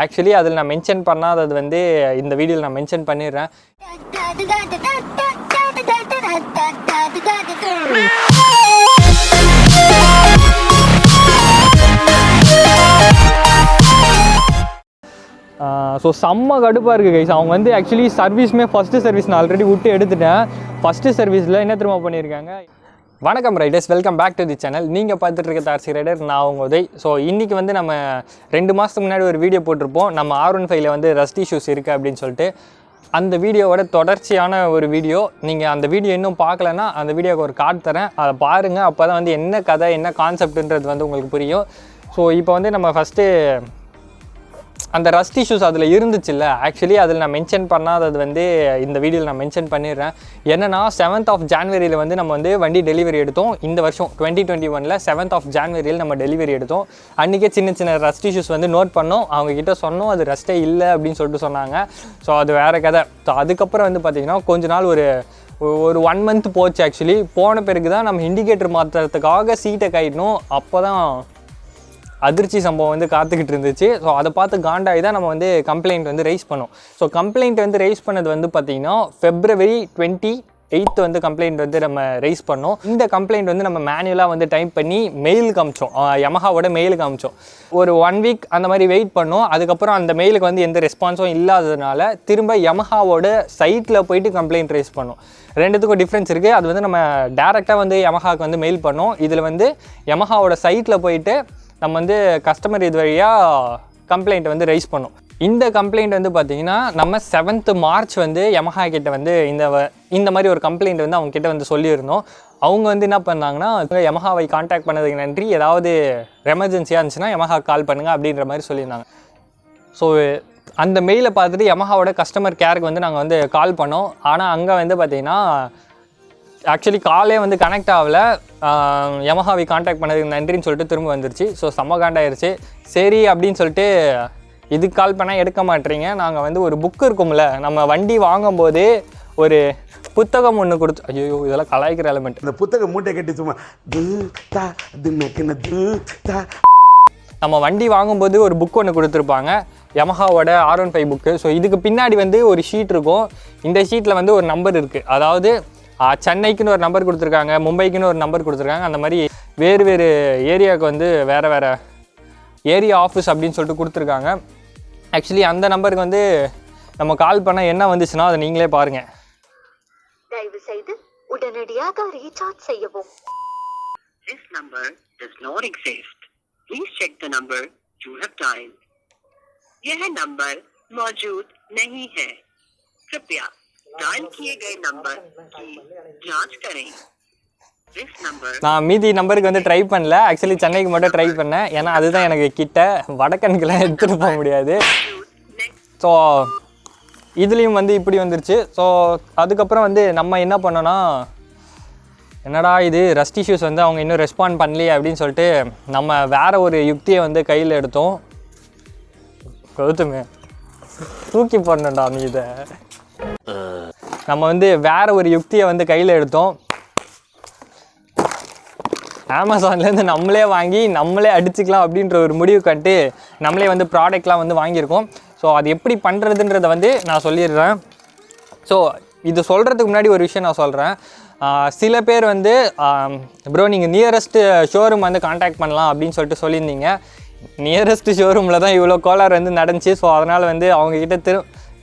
Actually அதில் நான் mention பண்ணாதது வந்து இந்த வீடியோவில் நான் மென்ஷன் பண்ணிடுறேன். ஸோ செம்ம கடுப்பாக இருக்குது கைஸ். அவங்க வந்து ஆக்சுவலி சர்வீஸுமே ஃபஸ்ட்டு சர்வீஸ் நான் ஆல்ரெடி விட்டு எடுத்துட்டேன். ஃபஸ்ட்டு சர்வீஸில் என்ன திரும்ப பண்ணியிருக்காங்க. வணக்கம் riders, welcome back to the channel. நீங்கள் பார்த்துட்டு இருக்க தார்சி ரைடர், நான் உங்கள் உதய். ஸோ இன்றைக்கி வந்து நம்ம 2 மாதத்துக்கு முன்னாடி ஒரு வீடியோ போட்டிருப்போம். நம்ம R15 வந்து ரஸ்ட் இஷ்யூஸ் இருக்குது அப்படின்னு சொல்லிட்டு. அந்த வீடியோவோட தொடர்ச்சியான ஒரு வீடியோ. நீங்கள் அந்த வீடியோ இன்னும் பார்க்கலன்னா அந்த வீடியோக்கு ஒரு கார்டு தரேன், அதை பாருங்கள். அப்போ தான் வந்து என்ன கதை என்ன கான்செப்டுன்றது வந்து உங்களுக்கு புரியும். ஸோ இப்போ வந்து நம்ம ஃபஸ்ட்டு அந்த ரஸ்ட் இஷ்யூஸ் அதில் இருந்துச்சுல்ல, ஆக்சுவலி அதில் நான் மென்ஷன் பண்ணாதது வந்து இந்த வீடியோவில் நான் மென்ஷன் பண்ணிடுறேன். என்னென்னா 7th of January வந்து நம்ம வந்து வண்டி டெலிவரி எடுத்தோம். இந்த வருஷம் 2021 7th of January நம்ம டெலிவரி எடுத்தோம். அன்றைக்கே சின்ன சின்ன ரஸ்ட் இஷ்யூஸ் வந்து நோட் பண்ணோம். அவங்கக்கிட்ட சொன்னோம், அது ரஸ்ட்டே இல்லை அப்படின்னு சொல்லிட்டு சொன்னாங்க. ஸோ அது வேறு கதை. ஸோ அதுக்கப்புறம் வந்து பார்த்திங்கன்னா கொஞ்ச நாள் ஒரு 1 month போச்சு. ஆக்சுவலி போன பிறகு தான் நம்ம இண்டிகேட்டர் மாற்றுறதுக்காக சீட்டை கைட்டணும். அப்போ தான் அதிர்ச்சி சம்பவம் வந்து காத்துக்கிட்டு இருந்துச்சு. ஸோ அதை பார்த்து காண்டாகி தான் நம்ம வந்து கம்ப்ளைண்ட் வந்து ரைஸ் பண்ணோம். ஸோ கம்ப்ளைண்ட் வந்து ரைஸ் பண்ணது வந்து பார்த்திங்கன்னா February 28 வந்து கம்ப்ளைண்ட் வந்து நம்ம ரைஸ் பண்ணோம். இந்த கம்ப்ளைண்ட் வந்து நம்ம மேனுவலாக வந்து டைப் பண்ணி மெயிலுக்கு அமிச்சோம். யமஹாவோட மெயிலுக்கு அமிச்சோம். ஒரு 1 week அந்த மாதிரி வெயிட் பண்ணோம். அதுக்கப்புறம் அந்த மெயிலுக்கு வந்து எந்த ரெஸ்பான்ஸும் இல்லாததுனால திரும்ப யமஹாவோட சைட்டில் போயிட்டு கம்ப்ளைண்ட் ரைஸ் பண்ணோம். ரெண்டுத்துக்கும் டிஃப்ரென்ஸ் இருக்குது. அது வந்து நம்ம டேரெக்டாக வந்து யமஹாவுக்கு வந்து மெயில் பண்ணோம். இதில் வந்து யமஹாவோட சைட்டில் போயிட்டு நம்ம வந்து கஸ்டமர் இது வழியாக கம்ப்ளைண்ட் வந்து ரைஸ் பண்ணோம். இந்த கம்ப்ளைண்ட் வந்து பார்த்திங்கன்னா நம்ம 7th March வந்து யமஹா கிட்ட வந்து இந்த மாதிரி ஒரு கம்ப்ளைண்ட் வந்து அவங்க கிட்ட வந்து சொல்லியிருந்தோம். அவங்க வந்து என்ன பண்ணாங்கன்னா, யமஹாவை கான்டாக்ட் பண்ணதுக்கு நன்றி, ஏதாவது எமர்ஜென்சியாக இருந்துச்சுன்னா யமஹா கால் பண்ணுங்கள் அப்படின்ற மாதிரி சொல்லியிருந்தாங்க. ஸோ அந்த மெயிலை பார்த்துட்டு யமஹாவோட கஸ்டமர் கேருக்கு வந்து நாங்கள் வந்து கால் பண்ணோம். ஆனால் அங்கே வந்து பார்த்திங்கன்னா ஆக்சுவலி காலே வந்து கனெக்ட் ஆகலை. யமஹாவை கான்டாக்ட் பண்ணதுக்கு நன்றின்னு சொல்லிட்டு திரும்ப வந்துருச்சு. ஸோ செம்ம காண்டாயிருச்சு. சரி அப்படின்னு சொல்லிட்டு இதுக்கு கால் பண்ணால் எடுக்க மாட்டேறீங்க. நாங்கள் வந்து ஒரு புக் இருக்கும்ல, நம்ம வண்டி வாங்கும்போது ஒரு புத்தகம் ஒன்று கொடுத்து, ஐயோ இதெல்லாம் கலாய்க்கிற எலமெண்ட். இந்த புத்தகம் மூட்டை கட்டி சும்மா நம்ம வண்டி வாங்கும்போது ஒரு புக் ஒன்று கொடுத்துருப்பாங்க, யமஹாவோட R15 புக்கு. ஸோ இதுக்கு பின்னாடி வந்து ஒரு ஷீட் இருக்கும். இந்த ஷீட்டில் வந்து ஒரு நம்பர் இருக்குது. அதாவது சென்னைக்குன்னு ஒரு நம்பர் கொடுத்துருக்காங்க, மும்பைக்குன்னு ஒரு நம்பர் கொடுத்துருக்காங்க. அந்த மாதிரி வேறு வேறு ஏரியாவுக்கு வந்து வேறு வேறு ஏரியா ஆஃபீஸ் அப்படின்னு சொல்லிட்டு கொடுத்துருக்காங்க. ஆக்சுவலி அந்த நம்பருக்கு வந்து நம்ம கால் பண்ணால் என்ன வந்துச்சுன்னா அதை நீங்களே பாருங்கள். தயவு செய்து உடனடியாக ரீசார்ஜ் செய்யவும். This number does not exist. Please check the number you have dialed. यह नंबर मौजूद नहीं है. कृपया डायल किए गए नंबर की जांच करें. நான் மீதி நம்பருக்கு வந்து ட்ரை பண்ணல. ஆக்சுவலி சென்னைக்கு மட்டும் ட்ரை பண்ணேன். ஏன்னா அதுதான் எனக்கு கிட்ட, வடக்கனுக்கெல்லாம் எடுத்துகிட்டு போக முடியாது. ஸோ இதுலேயும் வந்து இப்படி வந்துருச்சு. ஸோ அதுக்கப்புறம் வந்து நம்ம என்ன பண்ணோன்னா, என்னடா இது ரஸ்ட் இஷ்யூஸ் வந்து அவங்க இன்னும் ரெஸ்பாண்ட் பண்ணலையே அப்படின்னு சொல்லிட்டு நம்ம வேறு ஒரு யுக்தியை வந்து கையில் எடுத்தோம். கௌதமே தூக்கி போடணும்டா நீ இதை. நம்ம வந்து வேறு ஒரு யுக்தியை வந்து கையில் எடுத்தோம். அமேசான்லேருந்து நம்மளே வாங்கி நம்மளே அடிச்சுக்கலாம் அப்படின்ற ஒரு முடிவு கண்டு நம்மளே வந்து ப்ராடக்ட்லாம் வந்து வாங்கியிருக்கோம். ஸோ அது எப்படி பண்ணுறதுன்றதை வந்து நான் சொல்லிடுறேன். ஸோ இது சொல்கிறதுக்கு முன்னாடி ஒரு விஷயம் நான் சொல்கிறேன். சில பேர் வந்து ப்ரோ நீங்கள் நியரஸ்ட்டு ஷோரூம் வந்து கான்டாக்ட் பண்ணலாம் அப்படின்னு சொல்லிட்டு சொல்லியிருந்தீங்க. நியரஸ்ட்டு ஷோரூமில் தான் இவ்வளோ கோளாறு வந்து நடந்துச்சு. ஸோ அதனால் வந்து அவங்கக்கிட்ட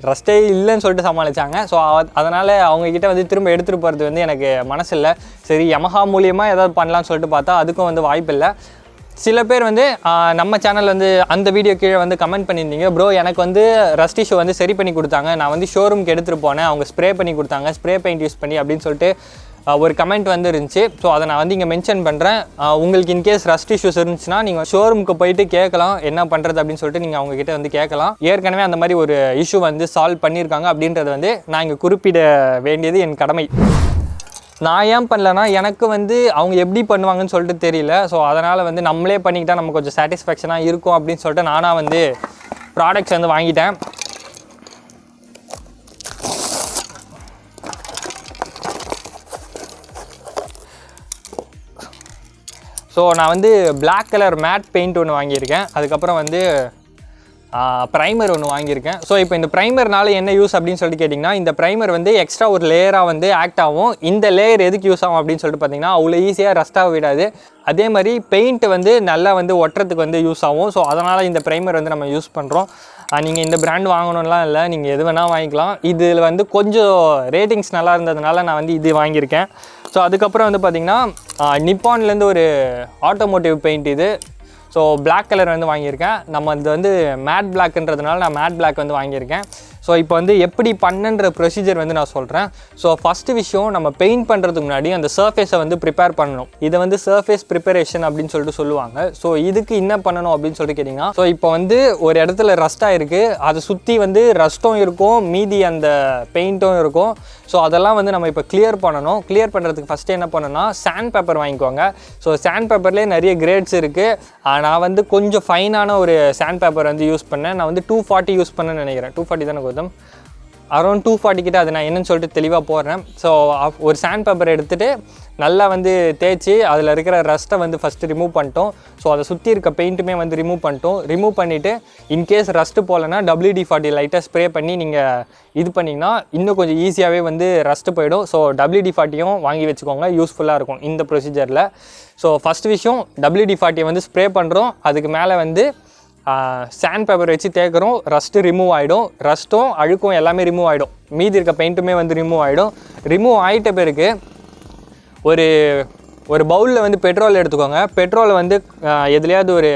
ரஸ்ட்டே இல்லைன்னு சொல்லிட்டு சமாளித்தாங்க. ஸோ அதனால் அவங்கக்கிட்ட வந்து திரும்ப எடுத்துகிட்டு போகிறது வந்து எனக்கு மனசு இல்லை. சரி யமஹா மூலியமாக ஏதாவது பண்ணலான்னு சொல்லிட்டு பார்த்தா அதுக்கும் வந்து வாய்ப்பு இல்லை. சில பேர் வந்து நம்ம சேனல் வந்து அந்த வீடியோ கீழே வந்து கமெண்ட் பண்ணியிருந்தீங்க, ப்ரோ எனக்கு வந்து ரஸ்ட் இஷ்யூ வந்து சரி பண்ணி கொடுத்தாங்க, நான் வந்து ஷோரூம்க்கு எடுத்துகிட்டு போனேன், அவங்க ஸ்ப்ரே பண்ணி கொடுத்தாங்க, ஸ்ப்ரே பெயிண்ட் யூஸ் பண்ணி அப்படின்னு சொல்லிட்டு ஒரு கமெண்ட் வந்து இருந்துச்சு. ஸோ அதை நான் வந்து இங்கே மென்ஷன் பண்ணுறேன். உங்களுக்கு இன்கேஸ் ரஸ்ட் இஷ்யூஸ் இருந்துச்சுன்னா நீங்கள் ஷோரூமுக்கு போயிட்டு கேட்கலாம் என்ன பண்ணுறது அப்படின்னு சொல்லிட்டு நீங்கள் அவங்ககிட்ட வந்து கேட்கலாம். ஏற்கனவே அந்த மாதிரி ஒரு இஷ்யூ வந்து சால்வ் பண்ணியிருக்காங்க அப்படின்றது வந்து நான் இங்கே குறிப்பிட வேண்டியது என் கடமை. நான் ஏன் பண்ணலன்னா, எனக்கு வந்து அவங்க எப்படி பண்ணுவாங்கன்னு சொல்லிட்டு தெரியல. ஸோ அதனால் வந்து நம்மளே பண்ணிக்கிட்டால் நம்ம கொஞ்சம் சாட்டிஸ்ஃபேக்ஷனாக இருக்கும் அப்படின்னு சொல்லிட்டு நானாக வந்து ப்ராடக்ட்ஸ் வந்து வாங்கிட்டேன். ஸோ நான் வந்து பிளாக் கலர் மேட் பெயிண்ட் ஒன்று வாங்கியிருக்கேன். அதுக்கப்புறம் வந்து ப்ரைமர் ஒன்று வாங்கியிருக்கேன். ஸோ இப்போ இந்த ப்ரைமர்னால என்ன யூஸ் அப்படின்னு சொல்லிட்டு கேட்டிங்கன்னா, இந்த ப்ரைமர் வந்து எக்ஸ்ட்ரா ஒரு லேயராக வந்து ஆக்ட் ஆகும். இந்த லேயர் எதுக்கு யூஸ் ஆகும் அப்படின்னு சொல்லிட்டு பார்த்தீங்கன்னா, அவ்வளோ ஈஸியாக ரஸ்ட்டாக விடாது. அதே மாதிரி பெயிண்ட் வந்து நல்லா வந்து ஒட்டுறதுக்கு வந்து யூஸ் ஆகும். ஸோ அதனால் இந்த ப்ரைமர் வந்து நம்ம யூஸ் பண்ணுறோம். நீங்கள் இந்த பிராண்ட் வாங்கணும்லாம் இல்லை, நீங்கள் எது வேணால் வாங்கிக்கலாம். இதில் வந்து கொஞ்சம் ரேட்டிங்ஸ் நல்லா இருந்ததுனால நான் வந்து இது வாங்கியிருக்கேன். ஸோ அதுக்கப்புறம் வந்து பார்த்திங்கன்னா நிப்பான்லேருந்து ஒரு ஆட்டோமோட்டிவ் பெயிண்ட் இது. ஸோ பிளாக் கலர் வந்து வாங்கியிருக்கேன். நம்ம இது வந்து மேட் பிளாக்ன்றதுனால நான் மேட் பிளாக் வந்து வாங்கியிருக்கேன். ஸோ இப்போ வந்து எப்படி பண்ணுன்ற ப்ரொசீஜர் வந்து நான் சொல்கிறேன். ஸோ ஃபஸ்ட்டு விஷயம், நம்ம பெயிண்ட் பண்ணுறதுக்கு முன்னாடி அந்த சர்ஃபேஸை வந்து ப்ரிப்பேர் பண்ணணும். இதை வந்து சர்ஃபேஸ் ப்ரிப்பரேஷன் அப்படின்னு சொல்லிட்டு சொல்லுவாங்க. ஸோ இதுக்கு என்ன பண்ணணும் அப்படின்னு சொல்லிட்டு கேட்டிங்கன்னா, ஸோ இப்போ வந்து ஒரு இடத்துல ரஸ்ட்டாக இருக்குது, அதை சுற்றி வந்து ரஸ்ட்டும் இருக்கும், மீதி அந்த பெயிண்ட்டும் இருக்கும். ஸோ அதெல்லாம் வந்து நம்ம இப்போ கிளியர் பண்ணணும். கிளியர் பண்ணுறதுக்கு ஃபஸ்ட்டு என்ன பண்ணணும்னா, சாண்ட் பேப்பர் வாங்கிக்கோங்க. ஸோ சாண்ட் பேப்பர்லேயே நிறைய கிரேட்ஸ் இருக்குது. நான் வந்து கொஞ்சம் ஃபைனான ஒரு சாண்ட் பேப்பர் வந்து யூஸ் பண்ணேன். நான் வந்து 240 யூஸ் பண்ணேன்னு நினைக்கிறேன். 240 தானே கோதம், அரௌண்ட் 240 கிட்ட அது நான் என்னன்னு சொல்லிட்டு தெளிவாக போடுறேன். ஸோ ஒரு சாண்ட் பேப்பர் எடுத்துகிட்டு நல்லா வந்து தேய்ச்சி அதில் இருக்கிற ரஸ்ட்டை வந்து ஃபஸ்ட்டு ரிமூவ் பண்ணிட்டோம். ஸோ அதை சுற்றி இருக்க பெயிண்ட்டுமே வந்து ரிமூவ் பண்ணிட்டோம். ரிமூவ் பண்ணிவிட்டு இன்கேஸ் ரஸ்ட்டு போகலன்னா WD-40 லைட்டாக ஸ்ப்ரே பண்ணி நீங்கள் இது பண்ணிங்கன்னா இன்னும் கொஞ்சம் ஈஸியாகவே வந்து ரஸ்ட்டு போயிடும். ஸோ WD-40யும் வாங்கி வச்சுக்கோங்க, யூஸ்ஃபுல்லாக இருக்கும் இந்த ப்ரொசீஜரில். ஸோ ஃபஸ்ட் விஷயம், WD-40 வந்து ஸ்ப்ரே பண்ணுறோம். அதுக்கு மேலே வந்து சாண்ட் பேப்பர் வச்சு தேய்க்கிறோம். ரஸ்ட்டு ரிமூவ் ஆகிடும். ரஸ்ட்டும் அழுக்கும் எல்லாமே ரிமூவ் ஆகிடும். மீதி இருக்க பெயிண்ட்டுமே வந்து ரிமூவ் ஆகிடும். ரிமூவ் ஆகிட்ட பிறகு ஒரு பவுலில் வந்து பெட்ரோல் எடுத்துக்கோங்க. பெட்ரோலை வந்து எதுலையாவது ஒரு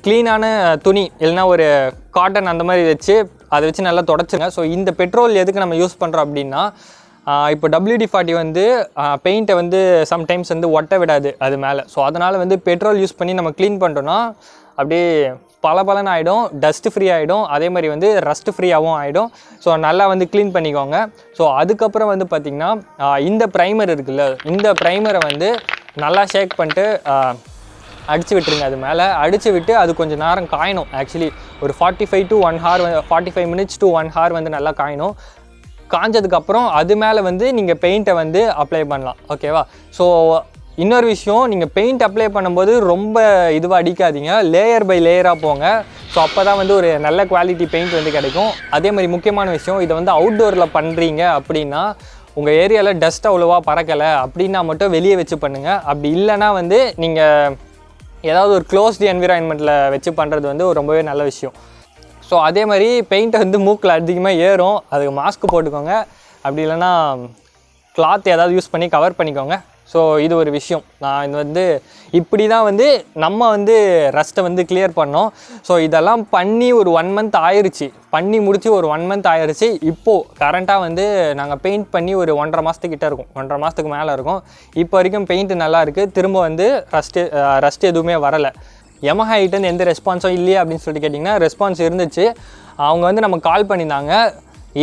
க்ளீனான துணி இல்லைனா ஒரு காட்டன் அந்த மாதிரி வச்சு அதை வச்சு நல்லா தொடச்சுங்க. ஸோ இந்த பெட்ரோல் எதுக்கு நம்ம யூஸ் பண்ணுறோம் அப்படின்னா, இப்போ WD-40 வந்து பெயிண்ட்டை வந்து சம்டைம்ஸ் வந்து ஒட்ட விடாது அது மேலே. ஸோ அதனால் வந்து பெட்ரோல் யூஸ் பண்ணி நம்ம க்ளீன் பண்ணிட்டோன்னா அப்படியே பலபலன்னு ஆகிடும், டஸ்ட்டு ஃப்ரீ ஆகிடும். அதே மாதிரி வந்து ரஸ்ட்டு ஃப்ரீயாகவும் ஆகிடும். ஸோ நல்லா வந்து க்ளீன் பண்ணிக்கோங்க. ஸோ அதுக்கப்புறம் வந்து பார்த்திங்கன்னா இந்த ப்ரைமர் இருக்குல்ல, இந்த ப்ரைமரை வந்து நல்லா ஷேக் பண்ணிட்டு அடித்து விட்டுருங்க. அது மேலே அடித்து விட்டு அது கொஞ்சம் நேரம் காயணும். ஆக்சுவலி ஒரு 45 minutes to 1 hour வந்து நல்லா காயணும். காஞ்சதுக்கப்புறம் அது மேலே வந்து நீங்கள் பெயிண்ட்டை வந்து அப்ளை பண்ணலாம். ஓகேவா? ஸோ இன்னொரு விஷயம், நீங்கள் பெயிண்ட் அப்ளை பண்ணும்போது ரொம்ப இதுவாக அடிக்காதீங்க, லேயர் பை லேயராக போங்க. ஸோ அப்போ தான் வந்து ஒரு நல்ல குவாலிட்டி பெயிண்ட் வந்து கிடைக்கும். அதே மாதிரி முக்கியமான விஷயம், இதை வந்து அவுட்டோரில் பண்ணுறீங்க அப்படின்னா, உங்கள் ஏரியாவில் டஸ்ட் அவ்வளோவா பறக்கலை அப்படின்னா மட்டும் வெளியே வச்சு பண்ணுங்கள். அப்படி இல்லைனா வந்து நீங்கள் ஏதாவது ஒரு க்ளோஸ்டு என்விரான்மெண்ட்டில் வச்சு பண்ணுறது வந்து ரொம்பவே நல்ல விஷயம். ஸோ அதே மாதிரி பெயிண்ட்டை வந்து மூக்கில் அதிகமாக ஏறும், அதுக்கு மாஸ்க் போட்டுக்கோங்க. அப்படி இல்லைன்னா கிளாத் ஏதாவது யூஸ் பண்ணி கவர் பண்ணிக்கோங்க. ஸோ இது ஒரு விஷயம். நான் இது வந்து இப்படி தான் வந்து நம்ம வந்து ரஸ்ட்டை வந்து கிளியர் பண்ணோம். ஸோ இதெல்லாம் பண்ணி ஒரு 1 month ஆயிடுச்சு, பண்ணி முடித்து ஒரு 1 month ஆயிடுச்சு. இப்போது கரண்ட்டாக வந்து நாங்கள் பெயிண்ட் பண்ணி ஒரு 1.5 மாதத்துக்கிட்ட இருக்கும், 1.5 மாதத்துக்கு மேலே இருக்கும். இப்போ வரைக்கும் பெயிண்ட்டு நல்லா இருக்குது. திரும்ப வந்து ரஸ்ட்டு எதுவுமே வரலை. Yamaha கிட்டேருந்து எந்த ரெஸ்பான்ஸும் இல்லையா அப்படின்னு சொல்லிட்டு கேட்டிங்கன்னா, ரெஸ்பான்ஸ் இருந்துச்சு. அவங்க வந்து நம்ம கால் பண்ணியிருந்தாங்க,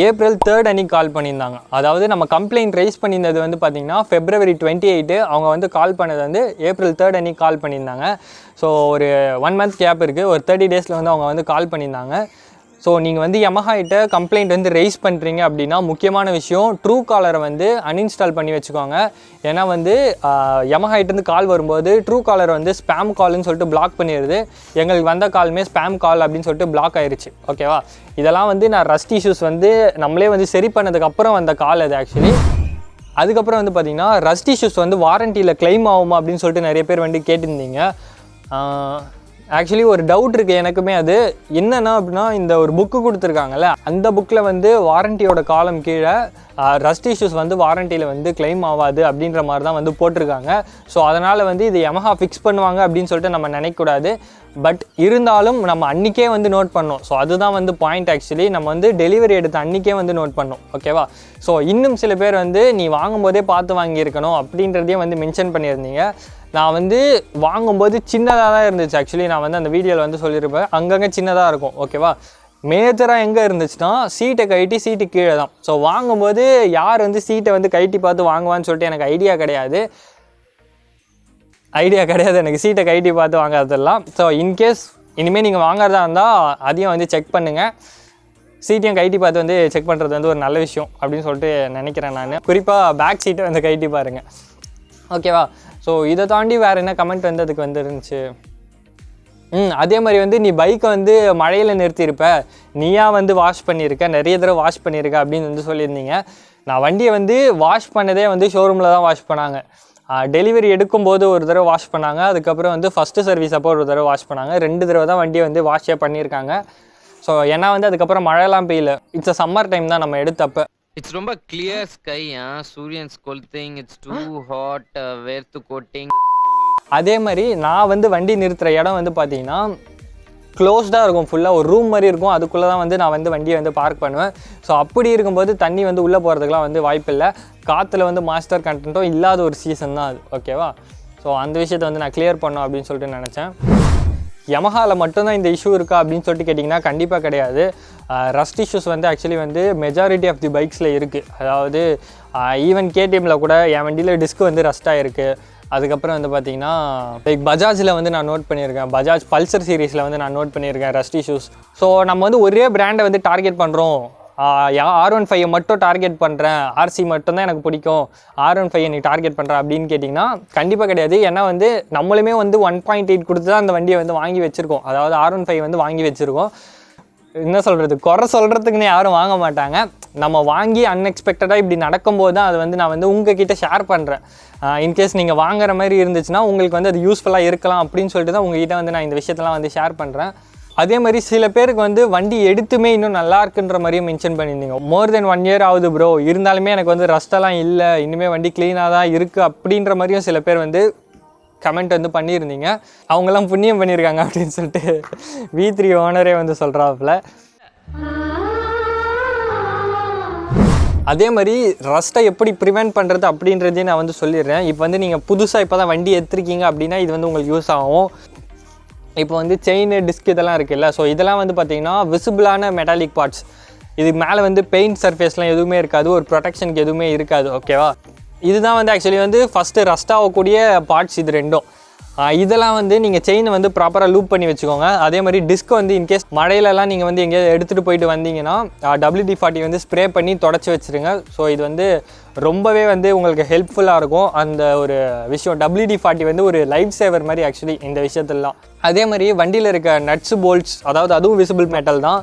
April 3rd அன்றைக்கி கால் பண்ணியிருந்தாங்க. அதாவது நம்ம கம்ப்ளைண்ட் ரைஸ் பண்ணியிருந்தது வந்து பார்த்திங்கன்னா February 28. அவங்க வந்து கால் பண்ணது வந்து April 3rd அன்றைக்கி கால் பண்ணியிருந்தாங்க. ஸோ ஒரு 1 month கேப் இருக்குது. ஒரு 30 daysல வந்து அவங்க வந்து கால் பண்ணியிருந்தாங்க. ஸோ நீங்கள் வந்து Yamaha கிட்ட கம்ப்ளைண்ட் வந்து ரைஸ் பண்ணுறீங்க அப்படின்னா, முக்கியமான விஷயம் ட்ரூ காலரை வந்து அன்இன்ஸ்டால் பண்ணி வச்சுக்கோங்க. ஏன்னா வந்து Yamaha கிட்டேருந்து கால் வரும்போது ட்ரூ காலர் வந்து ஸ்பேம் கால்னு சொல்லிட்டு பிளாக் பண்ணிடுது. எங்களுக்கு வந்த காலுமே ஸ்பேம் கால் அப்படின்னு சொல்லிட்டு பிளாக் ஆயிடுச்சு. ஓகேவா? இதெல்லாம் வந்து நான் ரஸ்ட் இஷ்யூஸ் வந்து நம்மளே வந்து சரி பண்ணதுக்கப்புறம் வந்த கால் அது ஆக்சுவலி. அதுக்கப்புறம் வந்து பார்த்திங்கன்னா ரஸ்ட் இஷ்யூஸ் வந்து வாரண்டியில் கிளைம் ஆகுமா அப்படின்னு சொல்லிட்டு நிறைய பேர் வந்து கேட்டிருந்தீங்க. ஆக்சுவலி ஒரு டவுட் இருக்குது எனக்குமே. அது என்னென்னா அப்படின்னா, இந்த ஒரு புக்கு கொடுத்துருக்காங்கல்ல, அந்த புக்கில் வந்து வாரண்டியோட காலம் கீழே ரஸ்ட் இஷ்யூஸ் வந்து வாரண்டியில் வந்து கிளைம் ஆகாது அப்படின்ற மாதிரி தான் வந்து போட்டிருக்காங்க. ஸோ அதனால் வந்து இது Yamaha ஃபிக்ஸ் பண்ணுவாங்க அப்படின்னு சொல்லிட்டு நம்ம நினைக்கக்கூடாது. பட் இருந்தாலும் நம்ம அன்றைக்கே வந்து நோட் பண்ணோம். ஸோ அதுதான் வந்து பாயிண்ட். ஆக்சுவலி நம்ம வந்து டெலிவரி எடுத்த அன்றைக்கே வந்து நோட் பண்ணோம். ஓகேவா? ஸோ இன்னும் சில பேர் வந்து நீ வாங்கும்போதே பார்த்து வாங்கியிருக்கணும் அப்படின்றதையும் வந்து மென்ஷன் பண்ணியிருந்தீங்க. நான் வந்து வாங்கும்போது சின்னதாக தான் இருந்துச்சு. ஆக்சுவலி நான் வந்து அந்த வீடியோவில் வந்து சொல்லியிருப்பேன், அங்கங்கே சின்னதாக இருக்கும். ஓகேவா? மேஜராக எங்கே இருந்துச்சுன்னா சீட்டை கழட்டி சீட்டு கீழே தான். ஸோ வாங்கும்போது யார் வந்து சீட்டை வந்து கழட்டி பார்த்து வாங்குவான்னு சொல்லிட்டு எனக்கு ஐடியா கிடையாது எனக்கு சீட்டை கழட்டி பார்த்து வாங்காததெல்லாம். ஸோ இன்கேஸ் இனிமேல் நீங்கள் வாங்குறதா இருந்தால் அதையும் வந்து செக் பண்ணுங்கள். சீட்டையும் கழட்டி பார்த்து வந்து செக் பண்ணுறது வந்து ஒரு நல்ல விஷயம் அப்படின்னு சொல்லிட்டு நினைக்கிறேன் நான். குறிப்பாக பேக் சீட்டை வந்து கழட்டி பாருங்கள். ஓகேவா? ஸோ இதை தாண்டி வேறு என்ன கமெண்ட் வந்து அதுக்கு வந்துருந்துச்சு. அதே மாதிரி வந்து நீ பைக்கை வந்து மழையில் நிறுத்தியிருப்ப, நீயா வந்து வாஷ் பண்ணியிருக்க, நிறைய தடவை வாஷ் பண்ணியிருக்க அப்படின்னு வந்து சொல்லியிருந்தீங்க. நான் வண்டியை வந்து வாஷ் பண்ணதே வந்து ஷோரூமில் தான் வாஷ் பண்ணாங்க. டெலிவரி எடுக்கும்போது ஒரு தடவை வாஷ் பண்ணாங்க, அதுக்கப்புறம் வந்து ஃபஸ்ட்டு சர்வீஸ் அப்போ ஒரு தடவை வாஷ் பண்ணாங்க. 2 தடவை தான் வண்டியை வந்து வாஷே பண்ணியிருக்காங்க. ஸோ ஏன்னா வந்து அதுக்கப்புறம் மழைலாம் பெய்யல, இட்ஸ் சம்மர் டைம் தான் நம்ம எடுத்தப்போ. இட்ஸ் ரொம்ப கிளியர் ஸ்கை, சூரியன்ஸ் கொளுத்திங், இட்ஸ் டூ ஹாட், வேர்த்து கோட்டிங். அதே மாதிரி நான் வந்து வண்டி நிறுத்துகிற இடம் வந்து பார்த்தீங்கன்னா க்ளோஸ்டாக இருக்கும், ஃபுல்லாக ஒரு ரூம் மாதிரி இருக்கும். அதுக்குள்ளே தான் வந்து நான் வந்து வண்டியை வந்து பார்க் பண்ணுவேன். ஸோ அப்படி இருக்கும்போது தண்ணி வந்து உள்ளே போகிறதுக்குலாம் வந்து வாய்ப்பில்லை. காற்றுல வந்து மாஸ்டர் கண்டென்ட்டும் இல்லாத ஒரு சீசன் தான் அது, ஓகேவா? ஸோ அந்த விஷயத்தை வந்து நான் கிளியர் பண்ணோம் அப்படின்னு சொல்லிட்டு நினச்சேன். யமஹாவில் மட்டும்தான் இந்த இஷ்யூ இருக்கா அப்படின்னு சொல்லிட்டு கேட்டிங்கன்னா கண்டிப்பாக கிடையாது. ரஸ்ட் இஷ்யூஸ் வந்து ஆக்சுவலி வந்து மெஜாரிட்டி ஆஃப் தி பைக்ஸில் இருக்குது. அதாவது ஈவன் கேடிஎம்மில் கூட என் வண்டியில் டிஸ்க் வந்து ரஸ்ட்டாக இருக்குது. அதுக்கப்புறம் வந்து பார்த்திங்கன்னா லைக் பஜாஜில் வந்து நான் நோட் பண்ணியிருக்கேன், பஜாஜ் பல்சர் சீரீஸில் வந்து நான் நோட் பண்ணியிருக்கேன் ரஸ்ட் இஷ்யூஸ். ஸோ நம்ம வந்து ஒரே பிராண்டை வந்து டார்கெட் பண்ணுறோம். R15 மட்டும் டார்கெட் பண்ணுறேன், RC மட்டும்தான் எனக்கு பிடிக்கும், R15 நீ டார்கெட் பண்ணுறேன் அப்படின்னு கேட்டிங்கன்னா கண்டிப்பாக கிடையாது. ஏன்னா வந்து நம்மளுமே வந்து 1.8 கொடுத்து தான் அந்த வண்டியை வந்து வாங்கி வச்சுருக்கோம். அதாவது R15 வந்து வாங்கி வச்சுருக்கோம். என்ன சொல்கிறது, குறை சொல்கிறதுக்குன்னு யாரும் வாங்க மாட்டாங்க. நம்ம வாங்கி அன்எக்ஸ்பெக்டடாக இப்படி நடக்கும்போது தான் அது வந்து நான் வந்து உங்ககிட்ட ஷேர் பண்ணுறேன். இன்கேஸ் நீங்கள் வாங்குற மாதிரி இருந்துச்சுன்னா உங்களுக்கு வந்து அது யூஸ்ஃபுல்லாக இருக்கலாம் அப்படின்னு சொல்லிட்டு தான் உங்ககிட்ட வந்து நான் இந்த விஷயத்தெல்லாம் வந்து ஷேர் பண்ணுறேன். அதே மாதிரி சில பேருக்கு வந்து வண்டி எடுத்துமே இன்னும் நல்லா இருக்குன்ற மாதிரியும் மென்ஷன் பண்ணியிருந்தீங்க. மோர் தென் 1 இயர் ஆகுது ப்ரோ, இருந்தாலுமே எனக்கு வந்து ரஸ்ட்டெல்லாம் இல்லை, இனிமேல் வண்டி க்ளீனாக தான் இருக்குது அப்படின்ற மாதிரியும் சில பேர் வந்து கமெண்ட் வந்து பண்ணியிருந்தீங்க. அவங்கெல்லாம் புண்ணியம் பண்ணியிருக்காங்க அப்படின்னு சொல்லிட்டு V3 ஓனரே வந்து சொல்கிறாப்புல. அதே மாதிரி ரஸ்ட்டை எப்படி ப்ரிவெண்ட் பண்ணுறது அப்படின்றதையும் நான் வந்து சொல்லிடுறேன். இப்போ வந்து நீங்கள் புதுசாக இப்போ தான் வண்டி எடுத்துருக்கீங்க அப்படின்னா இது வந்து உங்களுக்கு யூஸ் ஆகும். இப்போ வந்து செயின், டிஸ்க் இதெல்லாம் இருக்குல்ல, ஸோ இதெல்லாம் வந்து பார்த்திங்கன்னா விசிபிளான மெட்டாலிக் பார்ட்ஸ். இது மேலே வந்து பெயிண்ட் சர்ஃபேஸ்லாம் எதுவுமே இருக்காது, ஒரு ப்ரொடெக்ஷனுக்கு எதுவுமே இருக்காது, ஓகேவா? இதுதான் வந்து ஆக்சுவலி வந்து ஃபஸ்ட்டு ரஸ்ட் ஆகக்கூடிய பார்ட்ஸ் இது ரெண்டும். இதெல்லாம் வந்து நீங்கள் செயினை வந்து ப்ராப்பராக லூப் பண்ணி வச்சுக்கோங்க. அதே மாதிரி டிஸ்க் வந்து இன்கேஸ் மழையிலலாம் நீங்கள் வந்து எங்கேயாவது எடுத்துகிட்டு போயிட்டு வந்தீங்கன்னா WD-40 வந்து ஸ்ப்ரே பண்ணி தொடச்சி வச்சுருங்க. ஸோ இது வந்து ரொம்பவே வந்து உங்களுக்கு ஹெல்ப்ஃபுல்லாக இருக்கும். அந்த ஒரு விஷயம் WD-40 வந்து ஒரு லைஃப் சேவர் மாதிரி ஆக்சுவலி இந்த விஷயத்துலலாம். அதே மாதிரி வண்டியில் இருக்க நட்ஸு, போல்ட்ஸ், அதாவது அதுவும் விசிபிள் மெட்டல் தான்,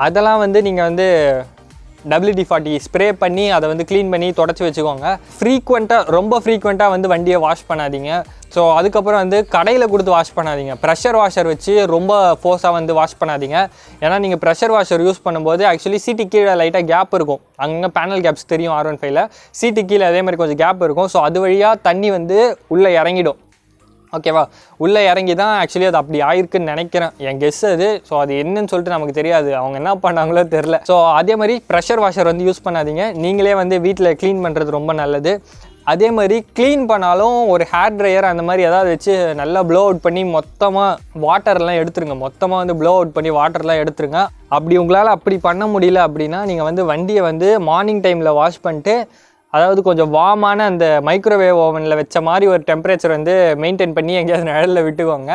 அதெல்லாம் வந்து நீங்கள் வந்து WD-40 ஸ்ப்ரே பண்ணி அதை வந்து க்ளீன் பண்ணி தொடச்சி வச்சுக்கோங்க. ரொம்ப ஃப்ரீக்வெண்ட்டாக வந்து வண்டியை வாஷ் பண்ணாதீங்க. ஸோ அதுக்கப்புறம் வந்து கடையில் கொடுத்து வாஷ் பண்ணாதீங்க. ப்ரெஷர் வாஷர் வச்சு ரொம்ப ஃபோர்ஸாக வந்து வாஷ் பண்ணாதீங்க. ஏன்னா நீங்கள் ப்ரெஷர் வாஷர் யூஸ் பண்ணும்போது ஆக்சுவலி சீட்டு கீழே லைட்டாக கேப் இருக்கும். அங்கே பேனல் கேப்ஸ் தெரியும் R15ல. சீட்டு கீழே அதே மாதிரி கொஞ்சம் கேப் இருக்கும். ஸோ அது வழியாக தண்ணி வந்து உள்ளே இறங்கிடும், ஓகேவா? உள்ளே இறங்கி தான் ஆக்சுவலி அது அப்படி ஆயிருக்குன்னு நினைக்கிறேன், என் கெஸ் அது. ஸோ அது என்னன்னு சொல்லிட்டு நமக்கு தெரியாது, அவங்க என்ன பண்ணாங்களோ தெரில. ஸோ அதே மாதிரி ப்ரெஷர் வாஷர் வந்து யூஸ் பண்ணாதீங்க. நீங்களே வந்து வீட்டில் க்ளீன் பண்ணுறது ரொம்ப நல்லது. அதே மாதிரி க்ளீன் பண்ணாலும் ஒரு ஹேர் ட்ரையர் அந்த மாதிரி ஏதாவது வச்சு நல்லா ப்ளோ அவுட் பண்ணி மொத்தமாக வாட்டர்லாம் எடுத்துருங்க. மொத்தமாக வந்து ப்ளோ அவுட் பண்ணி வாட்டர்லாம் எடுத்துருங்க. அப்படி உங்களால் அப்படி பண்ண முடியல அப்படின்னா நீங்கள் வந்து வண்டியை வந்து மார்னிங் டைமில் வாஷ் பண்ணிட்டு, அதாவது கொஞ்சம் வார்மான அந்த மைக்ரோவேவ் ஓவனில் வச்ச மாதிரி ஒரு டெம்பரேச்சர் வந்து மெயின்டைன் பண்ணி எங்கேயாவது நிழலில் விட்டுக்கோங்க.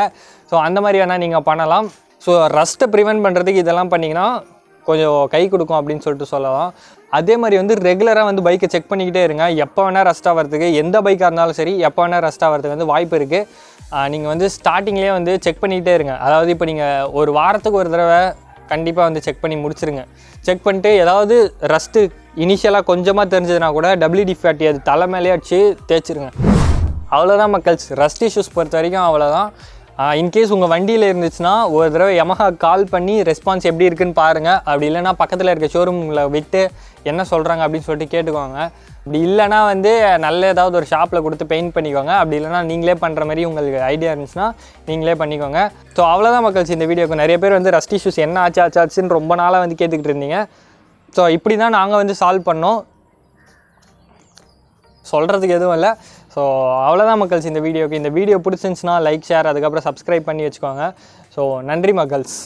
ஸோ அந்த மாதிரி வேணால் நீங்கள் பண்ணலாம். ஸோ ரஸ்ட்டை ப்ரிவெண்ட் பண்ணுறதுக்கு இதெல்லாம் பண்ணிங்கன்னா கொஞ்சம் கை கொடுக்கும் அப்படின்னு சொல்லிட்டு சொல்லலாம். அதே மாதிரி வந்து ரெகுலராக வந்து பைக்கை செக் பண்ணிக்கிட்டே இருங்க. எப்போ வேணால் ரஸ்ட் ஆகிறதுக்கு, எந்த பைக்காக இருந்தாலும் சரி, எப்போ வேணால் ரஸ்ட் ஆகிறதுக்கு வந்து வாய்ப்பு இருக்குது. நீங்கள் வந்து ஸ்டார்டிங்லேயே வந்து செக் பண்ணிக்கிட்டே இருங்க. அதாவது இப்போ நீங்கள் ஒரு வாரத்துக்கு ஒரு தடவை கண்டிப்பாக வந்து செக் பண்ணி முடிச்சிருங்க. செக் பண்ணிட்டு ஏதாவது ரஸ்ட்டு இனிஷியலாக கொஞ்சமாக தெரிஞ்சதுனா கூட WD-40 அது தலை மேலே அடிச்சு தேய்ச்சிருங்க. அவ்வளோதான் மக்கள்ஸ், ரஸ்ட் இஷ்யூஸ் பொறுத்த வரைக்கும் அவ்வளோதான். இன்கேஸ் உங்கள் வண்டியில் இருந்துச்சுன்னா ஒரு தடவை யமஹா கால் பண்ணி ரெஸ்பான்ஸ் எப்படி இருக்குன்னு பாருங்கள். அப்படி இல்லைனா பக்கத்தில் இருக்க ஷோரூமில் விட்டு என்ன சொல்கிறாங்க அப்படின்னு சொல்லிட்டு கேட்டுக்கோங்க. அப்படி இல்லைனா வந்து நல்ல ஏதாவது ஒரு ஷாப்பில் கொடுத்து பெயிண்ட் பண்ணிக்கோங்க. அப்படி இல்லைனா நீங்களே பண்ணுற மாதிரி உங்களுக்கு ஐடியா இருந்துச்சுன்னா நீங்களே பண்ணிக்கோங்க. ஸோ அவ்வளோதான் மக்கள்ஸ் இந்த வீடியோக்கு. நிறைய பேர் வந்து ரஸ்ட் இஷ்யூஸ் என்ன ஆச்சுன்னு ரொம்ப நாளாக வந்து கேட்டுக்கிட்டு இருந்தீங்க. ஸோ இப்படி தான் நாங்கள் வந்து சால்வ் பண்ணோம், சொல்கிறதுக்கு எதுவும் இல்லை. ஸோ அவ்வளோதான் மக்கள்ஸ் இந்த வீடியோக்கு. இந்த வீடியோ பிடிச்சிருந்துச்சுன்னா லைக், ஷேர், அதுக்கப்புறம் சப்ஸ்கிரைப் பண்ணி வச்சுக்கோங்க. ஸோ நன்றி மக்கள்ஸ்.